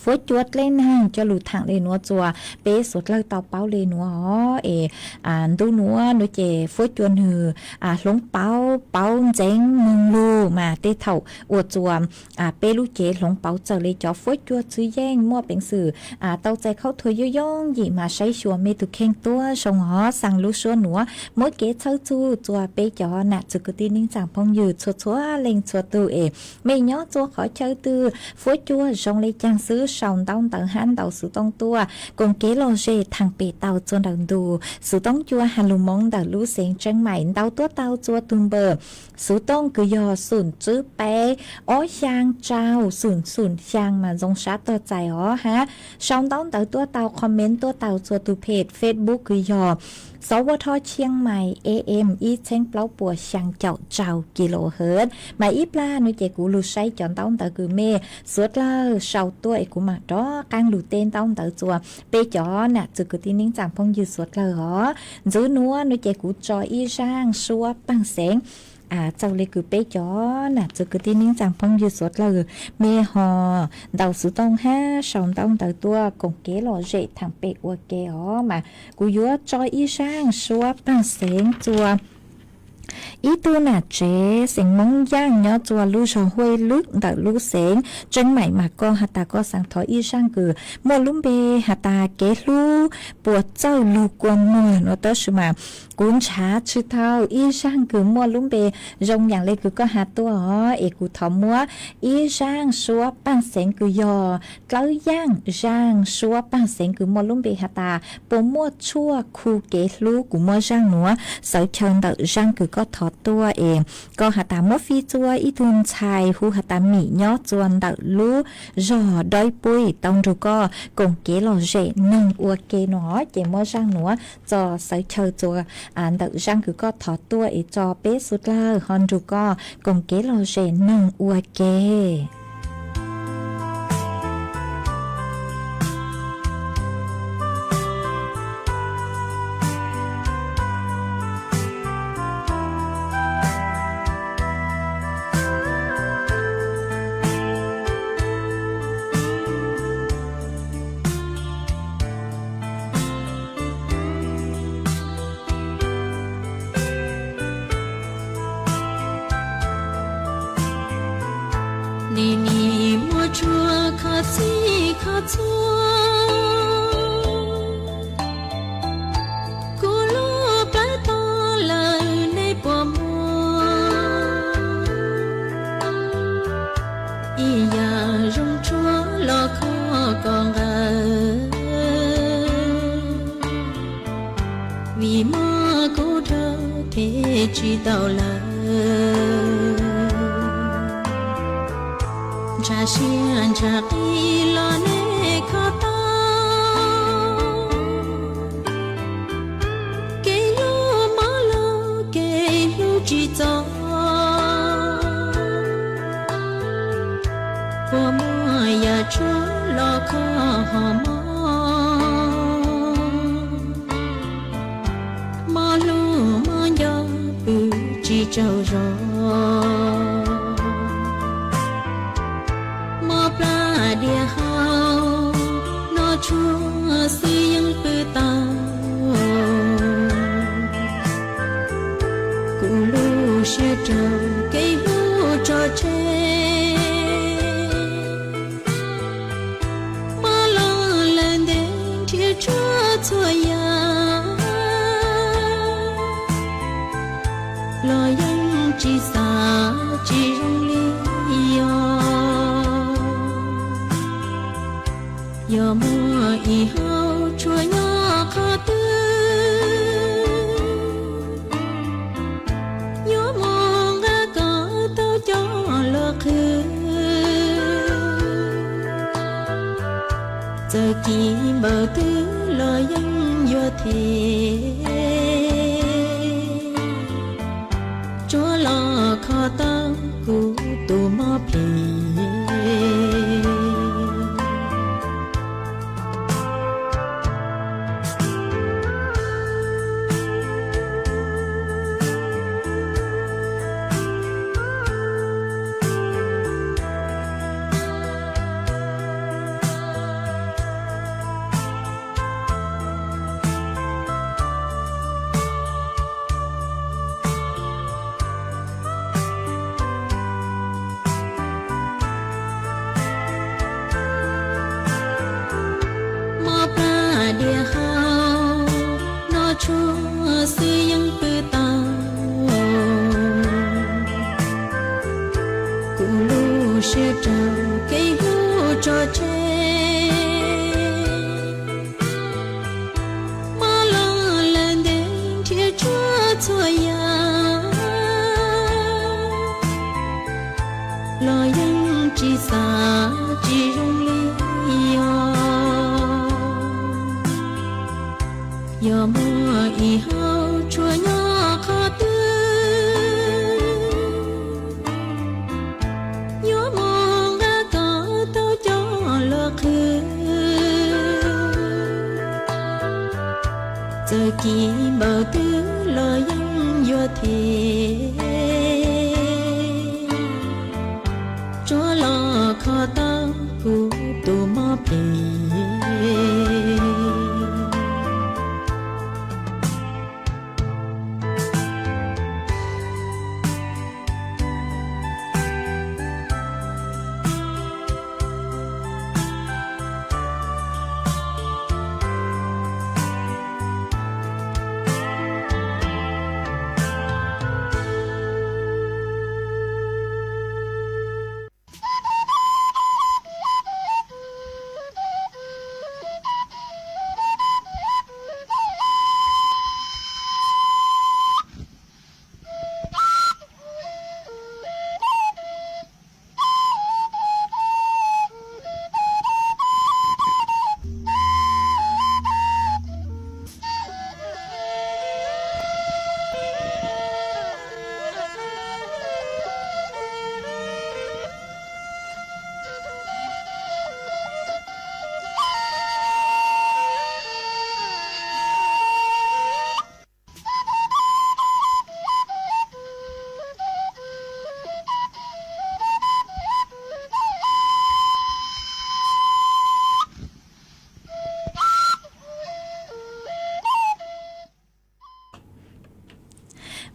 ฝนจวดเล่นนั่งจะหลุดทางเลยนัวจัวเป๊ะสุดเลยเตาเป้าเลยนัวดูนัวโดยเจฝนจวนหือลงเป้าเจ๋งมึงลูมาเตะเท่าอวดจัวเป๊ะลูกเจลงเป้าเจอเลยจอฝนจวดซื้อแย่งมั่วเป็นสื่อเตาใจเข้าถอยย่องหยิมาใช้ชัวเมตุเข่งตัวชงหอสั่งลูกชัวหนัวมดเกเช่าจูจัวเป๊ะจอหนักจุกตีนิ่งจังพงยืดชัวเล็งชัวตูไม่ย้อจัวขอเชิญตือฝนจวดชงเลยจังซื้อsòng tông tận hán đầu sự tông tua cùng kế lô rê thằng bể tàu cho đằng đù sự tông chua hà lù mong đằng lú xén chân mày tàu tua tàu chua tung bờ sự tông cứ do sùn chữ bé ó sang trao sùn sang mà dòng sát tua dài ó ha sòng tông tàu tua tàu comment tua tàu chua tu page Facebook cứ doสวทเชียงใหม่ AM อีเช้งเปล่าปัวช่างเจ้าเจ้ากิโลเฮิรตซ์มาอีปลาหนูเจกูลูใช้จอนต้งตะคือเมสวดเลอเศร้าตัวเอกูมาดอกางลูเต้นต้งตะจัวเปจอน่ะจึกตีนิ่งจังพงยืดสวดเลยหรอจื้อนัวหนูเจกูจออีช่างชัวปังเสงเจ้าเลยคือเป๊ะจ้อน่ะจะคือที่นิ่งจังพงยืดสดเลยเมหอดาวสุต้องห้าสองต้องตัวตัวกงเก๋หล่อเจทางเป๊ะวัวเก๋อ๋อมากูยัวจอยอีช่างชัวปังเสงจัวอีตัวน่ะเจ๊เสียงมงย่างเนาะจัวลูชอห้วยลึกแต่ลูเสียงจังใหม่มาก็หัตตาก็สั่งถอยอีช่างคือโมลุมเบหัตตาเกลูปวดเจ้าลูกวนมือเนาะเตอร์มากุนช้าชื่อเท่าอีช่างคือมัวลุมเบรงอย่างเลยคือก็หาตัวอ๋อเอกูถอมัวอีช่างชัวปังเสียงคือยอเกล้าย่างช่างชัวปังเสียงคือมัวลุมเบหัตตาปวมัวชั่วคูเกลูกูมัวช่างหนัวเสาเชิญแต่ช่างคือก็ถอดตัวเองก็หัตตามดฟีจัวอีทุนชายหูหัตตามียอจวนดักลูรอดอยปุ้ยต้องดูก็กงเกลอเจนึ่งอัวเกหนอเจมัวช่างหนัวจอเสาเชิญจัวดักช่างคือก็ถอดตัวเอจอเป๊ะสุดเลยฮอนดูก็กงเกลอเจนึ่งอัวเก你莫捉卡西卡错，古路白头了内波莫，一呀容捉了可讲啊，为么古头天知道了。cha xian cha ki la ne kha ta ke lu ma lo ke lu ji zo po mo ya cho lo kho ha ma lu ma ya bu ji zhou ro địa hao nó chúa xiên bự tao cụ lu xe trâu cây lu trò chơi mà lo lên đến chia chúa thua ya lo giờ mùa y hao chua nhỏ khó tư nhớ mong ga có tao cho lơ khứ giờ kỳ bờ tư lời dân vô thế cho lo khó tao cú tu mò phì chua si yang pu tao cu lu she trao cây hu cho che ma lo lên đến chia chua chua ya lo yang chỉ xa chỉ rung li yo mùa y hao chua nhỏ khó tư nhớ mong ga có tao cho lơ khứ giờ kỳ bờ tư lo yang vô thế cho lo khó tao cu tu mò phì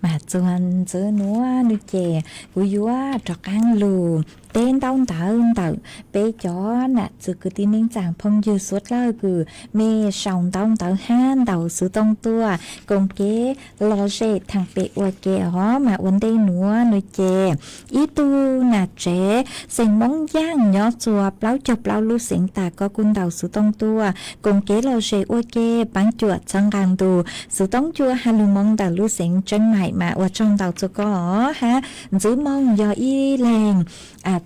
mà chuan chớ núa nu chè cú yúa trọc ăn lù tên tao tao bé chó nè chữ cứ tin nên chẳng phong dư suốt lao cứ mê sòng tao han tao sự tông tua cùng kế lo dễ thằng bé uo kè hó mà vấn đề núa nu chè ý tu nè trẻ sinh móng giang nhỏ chùa plau chụp plau lu sinh ta có cun tao sự tông tua cùng kế lo dễ uo kè bán chuột chẳng càng tù sự tông chua hai lu mong tao lu sinh chân mày mà uo trong tao cho có ha giữ mong do y lèn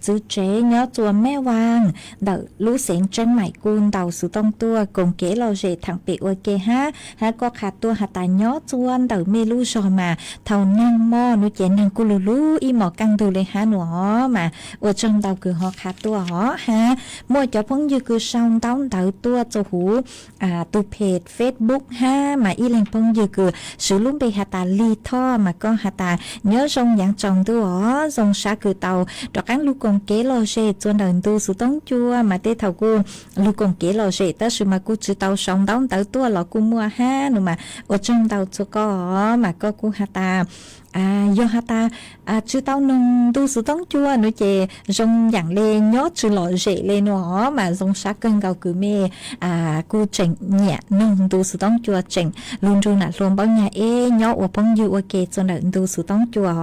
chữ chế nhớ chùa mẹ vàng đợi lũ xén chân mày cun tàu sự tông tua cùng kế lo dễ thằng bị ok ha có khá tua hạt tài nhớ chuan đợi mê lũ rồi mà thầu năng mò nó chén năng cu lú y mò căng tu lên há nữa mà ở trong tàu cứ họ khá tua họ ha mua cho phong như cứ xong tàu tua cho hú tu page Facebook ha mà y lên phong như cứ sử lúc bị hạt tài ly tho mà con hạt tài nhớ xong dạng trồng tu họ dòng xa cứ tàu đó cán lúc còn kế lo dễ chuan đợn tu sự tông chua mà tê thầu cu lúc còn kế lo dễ ta sự mà cu chỉ tàu xong tàu tua lọ cu mua ha nữa mà ở trong tàu cho có mà có cu hạt ta do hata chứ tao nung tu sự tông chua nữa chè rong dạng lên nhót chứ lọ rễ lên nó mà rong sát cân gạo cứ mê cô chỉnh nhẹ nung tu sự tông chua chỉnh luôn luôn là luôn bao nhà nhót ở phong dư ok cho nên tu sự tông chua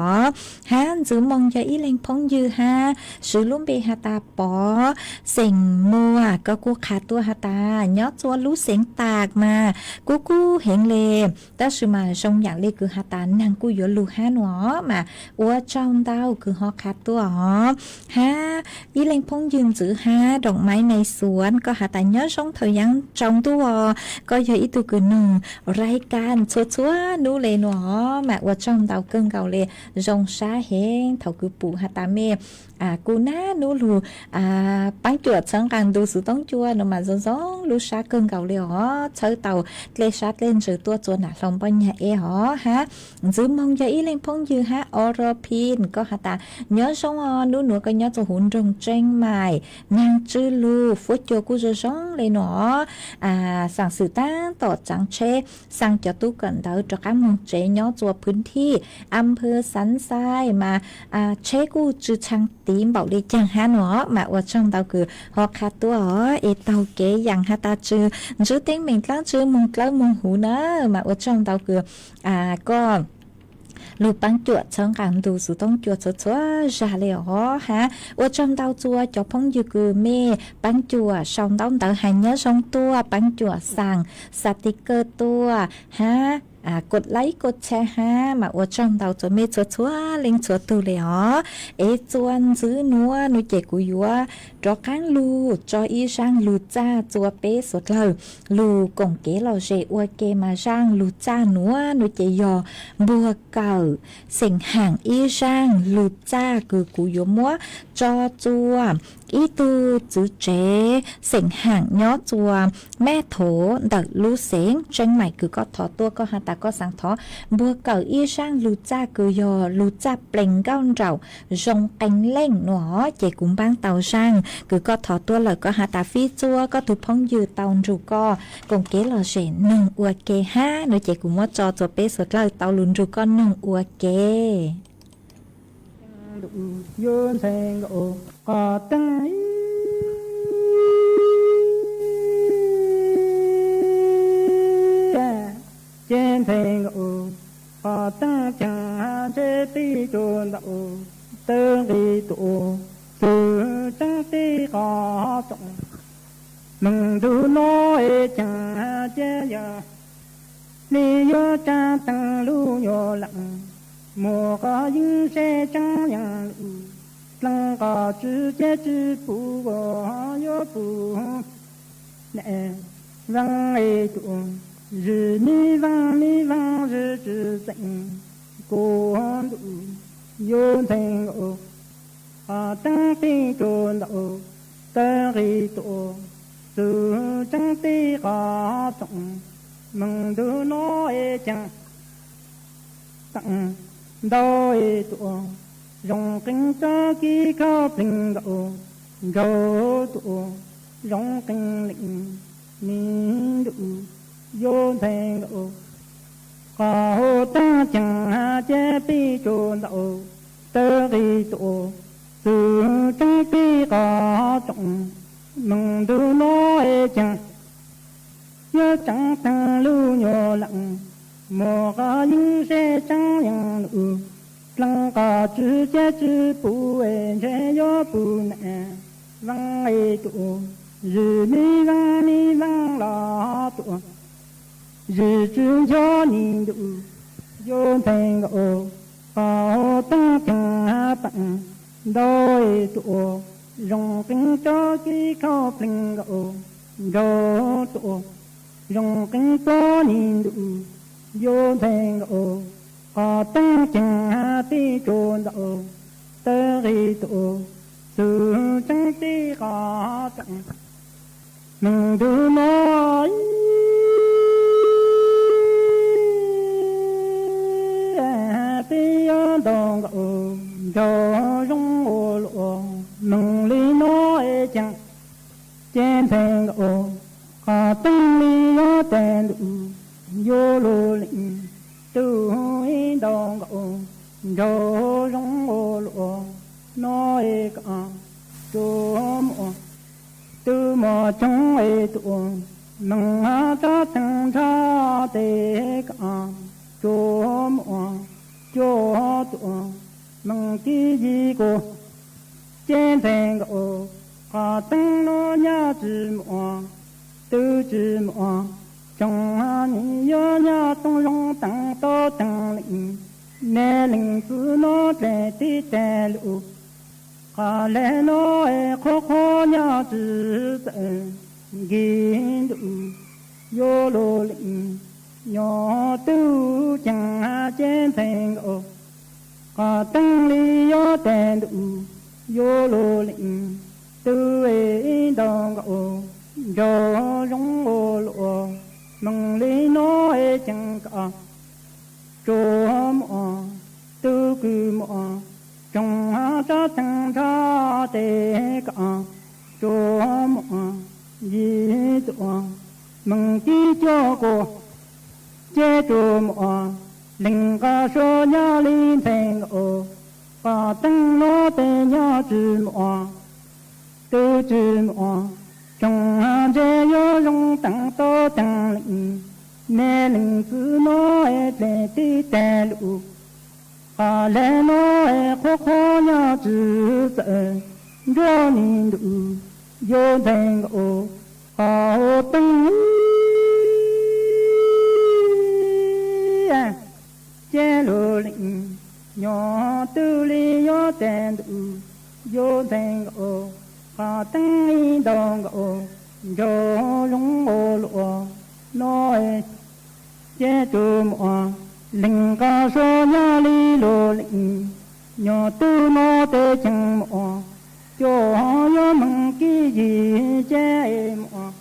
ha giữ mong cho ý lên phong dư ha sự luôn bị hata bỏ sình mua có cô khá tua hata nhót chua lú sến tạc mà cô hiện lệ ta sự mà rong dạng lên cứ hata năng cô yếu lù ha nó mà trong tao cứ họ khát tua họ ha ý lên phong dương giữ ha động máy này xuống có hạ tại nhớ sống thời gian trong tua có giờ ý tu cứ nừng rai can chúa nú lên nó mà trong tao cơn gạo lệ rong xa hén thầu cứ phụ hạ tại mẹ cô ná nú lù bán chuột sáng càng tu sự tống chua nó mà giống lú xa cơn gạo lệ họ chơi tàu lê sát lên rồi tua chua nả lòng bao nhà họ ha giữ mong cho ý lên phong dương ha Oropin có hả ta nhớ sống nú nữa có nhớ cho hụn rồng tranh mài nàng chư lu phút cho cô rồi sống lên nó sang sự ta tỏ trắng chế sang cho tú cần đỡ cho các mong chế nhớ cho พื้นที่ อำเภอสันทรายมาเชกูจือช่างตีมบอกเลยจังฮะเนาะมาว่าช่องเตาคือฮอคาตัวเอเตาเกยังฮะตาจือเต็งเหม่งตั้งจือมงกล้ามงหูนะมาว่าช่องเตาคือก็ลูกปังจวดช่างการดูสุต้องจวดชัวๆราเลยอ๋อฮะว่าช่องเตาจัวจอพงยูคือเมปังจวดช่องเตาเตาหายเนื้อช่องตัวปังจวดสั่งสติกเกอร์ตัวฮะกดไลค์กดแชร์ฮะมาว่าช่องเตาจะเมชัวๆเล็งชัวตัวเลยอ๋อจวนซื้อนัวนุเจกุยัวจอค้างลูจออีช่างลูจ้าจัวเป๊สดเลยลูกงเก๋เราเจอวเกมาช่างลูจ้านัวนุเจยอบัวเก่าเสียงห่างอีช่างลูจ้าคือกุยมัวจอจัวอีตูจื้อเจเสียงห่างย้อจัวแม่โถดักลูเสียงเชียงใหม่คือก็ถอตัวก็หาตาก็สั่งถอบัวเก่าอีช่างลูจ้าคือยอลูจ้าเปล่งเก้าเราจงเอ็งเล่งหนอเจกุมบ้างเตาช่างคือก็ถอตัวเลยก็หาตาฟีจัวก็ถูกพ้องยืดเตาจูก็กงเก๋หล่อเฉนหนึ่งอวเกห้าหนูเจกุมว่าจอจัวเป๊สดเลยเตาลุนจูก็หนึ่งอวเกyun thành ô có tay trên thành ô có tay chẳng chế ti chôn đậu tương đi tụ từ chẳng ti có trọng mừng du nói chẳng chế giờ ni yo cha tăng lu yo lặng mùa có những xe trắng nhàng lăng có chữ chế chữ phụ có yo phụ nè vang ấy tụ rư mi vang rư chữ tịnh cô đủ yo thành ô tăng ti trôn đậu tơ ri tụ từ trắng ti có trọng mừng du nói chẳng tặng đôi tụ rong kinh cho kỹ cao bình gạo gạo tụ rong kinh lĩnh nín đủ vô thành gạo có hồ ta chẳng chế pi trôn đậu tơ ri tụ từ trong pi có trọng mừng du nói chẳng nhớ chẳng tăng lưu nhỏ lặng mùa có những xe trắng nhàng nữ lăng có chữ chế chữ phụ ên chế gió phụ nè văng ấy tụ rư mi văng lọ tụ rư chữ gió nhìn đủ vô thành gỗ có ta chẳng tặng đôi tụ rong kinh cho kỹ cao bình gỗ gỗ tụ rong kinh cho nhìn đủ vô thành gỗ có tăng chẳng ti trôn đậu tơ ri tụ sự chẳng ti có tặng mình đưa nói ti đòn gỗ cho rong ô lộ mình lý nói chẳng trên thành gỗ có tăng lý nó tên đủ vô lô lĩnh tu đòn gỗ gió rong ô lộ nói cả chôm từ mò trong ấy tụ nâng ta tăng ra để cả chôm cho tụ nâng cái gì cô trên thành cô cả tăng nó nhà chữ mò từ chữ mò trong anh nhớ nhà tung rong tăng to tăng lĩnh nè lĩnh cứ nó để tí tè lụ cả lẽ nó khó khó nhà chữ tệ ghi đủ vô lô lĩnh nhỏ tư chẳng trên thành ô cả tăng lý vô tè đủ vô lô lĩnh tư ấy đong ô gió rong ô lộ mừng lý nó chẳng cả chỗ mọ tư cư mọ trong ta tăng ra để cả chỗ mọ gì chỗ mừng chi cho cô chế chỗ mọ linh ca số nhà linh thành ô cả tăng nó để nhà chữ mọ tư chữ mọ trong chế yo rong tăng to tăng lĩnh nè lĩnh cứ nói để tí tè lụ cả lẽ nói khó khó nhà chữ tệ do nhìn đủ vô thành ô cả ô tăng chế lụ lĩnh nhỏ tư lý yo tè đủ vô thành ô cả tăng đong ô gió rong ô lộ nói chế chùm linh ca số nhà lý lô lĩnh nhỏ tư nó tê chẳng mọ cho yo mừng cái gì chế mọ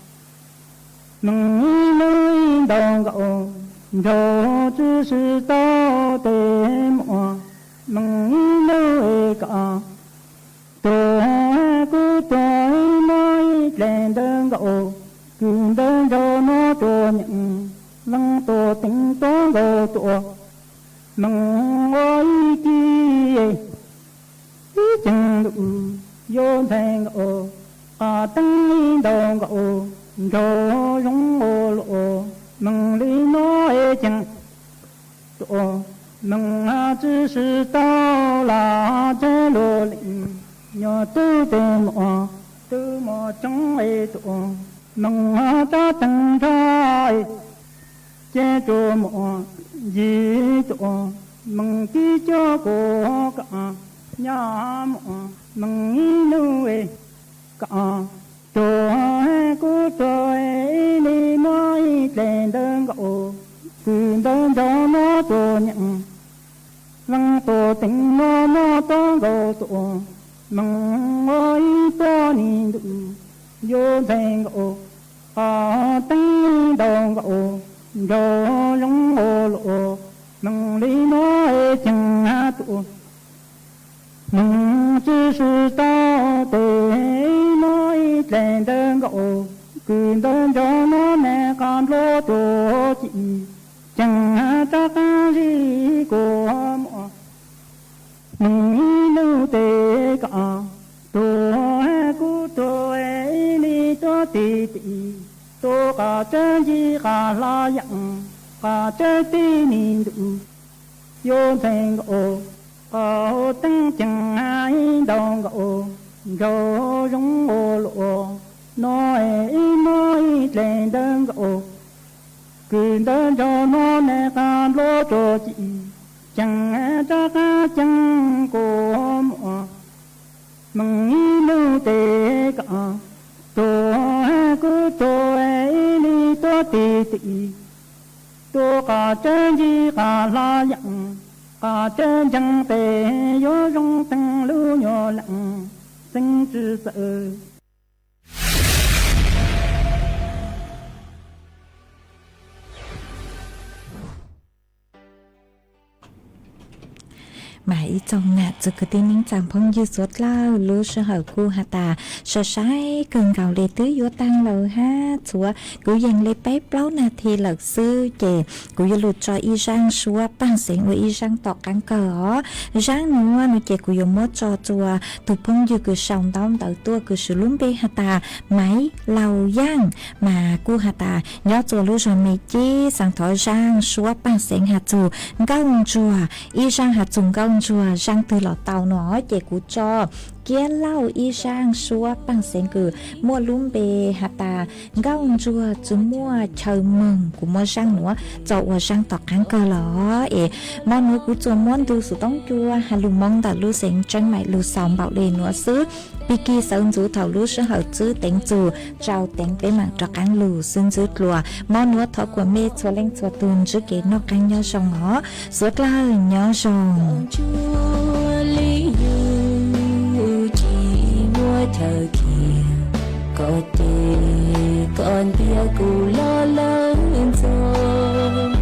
mừng nơi đong ô gió chữ sư tao tê mọ mừng nơi cả tôi cứ tôi nói lên đơn gỗ cứ đơn cho nó cho nhận lăng tổ tính toán gỗ tổ mừng ôi chi ý chẳng đủ vô thành gỗ cả tăng đồng gỗ cho giống gỗ lộ mừng lý nói chẳng tổ mừng chữ sư tao là chế lộ lĩnh nhỏ tư tư mò trong ấy tụ mừng ta tăng ra chế tụ mò gì tụ mừng chi cho cô cả nhà mò mừng nuôi cả cho cô tôi đi nói lên đơn gỗ cứ đơn cho nó cho nhận lăng tổ tình nó to gỗ tụ mừng ôi to nhìn đủ vô thành gỗ cả tăng đồng gỗ gió rong ô lộ mừng lý nói chẳng tụ mừng chữ sư tao tê nói lên đơn gỗ cứ đơn cho nó nè con lô tổ chị chẳng chắc gì của mọ mừng lưu tê cả tôi cú tôi đi cho tì tì tôi cả chân gì cả la yang cả chân tì nhìn đủ vô thành gỗ cả tăng chẳng ai đồng gỗ gió rong ô lộ nói lên đơn gỗ cứ đơn cho nó nè cả lô cho chị chẳng chắc chẳng có mọ mừng lưu tê cả tôi cứ tôi đi tôi tì tì tôi cả chân gì cả la yang cả chân chẳng tê yo rong tăng lưu nhỏ lặng sinh chữ sợ หมายจงน่ะจะกตินิ่งจังพงยืดสวดเล่ารู้เชื่อเหกูหาตาชะใช้เกินเก่าเลยตื้อยัวตังเหล่าห้าชัวกูยังเลยไปเปล่านาทีหลักซื้อเจกูยังหลุดจออีช่างชัวปั้งเสียงว่าอีช่างตอกกังเกอช่างนัวนูเจกูยังมดจอจัวถูกพงยืดกูสองต้อมเต่าตัวกูสุลุ่มเบหาตาไหมเหล่าย่างมากูหาตาย้อจัวรู้จอมีจีสังถอยช่างชัวปั้งเสียงหาจูก้าวจัวอีช่างหาจุงก้าวจัวช่างตือหล่อเต่าหนอเจกูจอเกี้ยเล่าอีช่างชัวปังเสียงคือมัวลุ่มเบหาตาก้าวจัวจุมัวเชยมึงกูมัวช่างหนัวเจ้าว่าช่างตอกขังเกลอมอนัวกูจัวม้วนดูสุต้องจัวฮาลุมองแต่ลูเสียงจังใหม่ลูสองเบาเลยหนัวซื้อปีกีเสริมจูเถาลูซื้อเหาจื้อเต็งจูเจ้าเต็งไปหมังตอกขังลูซึ่งจื้อกลัวมอนัวทอกว่าเมฆชัวเล่งชัวตูนจื้อเกนอกขังย่อชงหอสวดลาย่อชงthơ kia có tê con bia cụ lo lớn rồi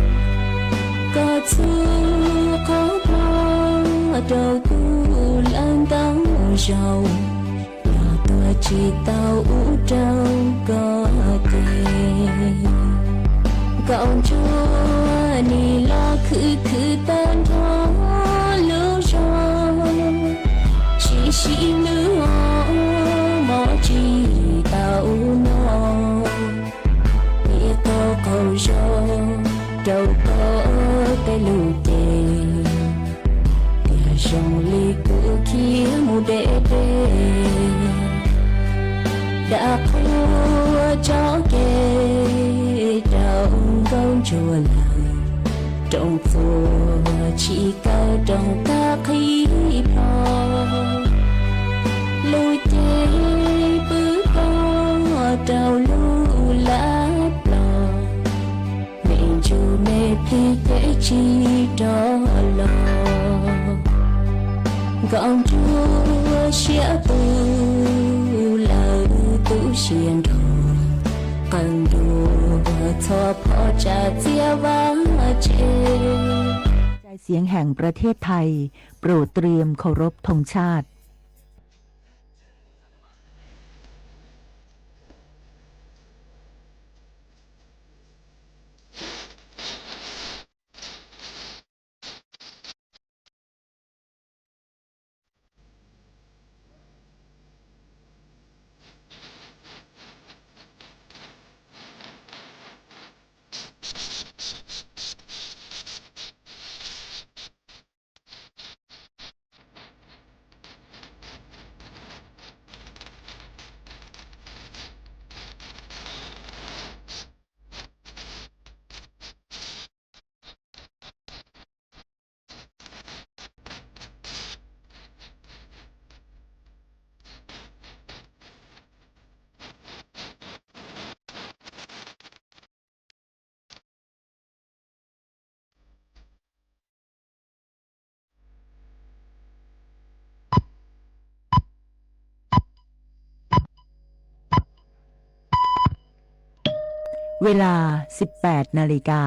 có chưa có bao đầu cụ lớn tao giàu nhỏ tôi chỉ tao ủ trâu có tê cậu cho ni lo khứ tên đó lưu rồi chỉ nữa mò chỉ tao nó biết có câu gió đâu có tay lù tê nhà sông ly cứ kia mu đê đã khô cho kê trong con chùa lời trong phố chỉ cao trong ta khi lùi tê bước con trào lưu lá lò mình chú mê phi tế chi đó lò gọn chúa sẽ tu lời tu xiên đồ cần đồ choพ่อจะเจียว่าเจเสียงแห่งประเทศไทยโปรดเตรียมเคารพธงชาติเวลา 18 นาฬิกา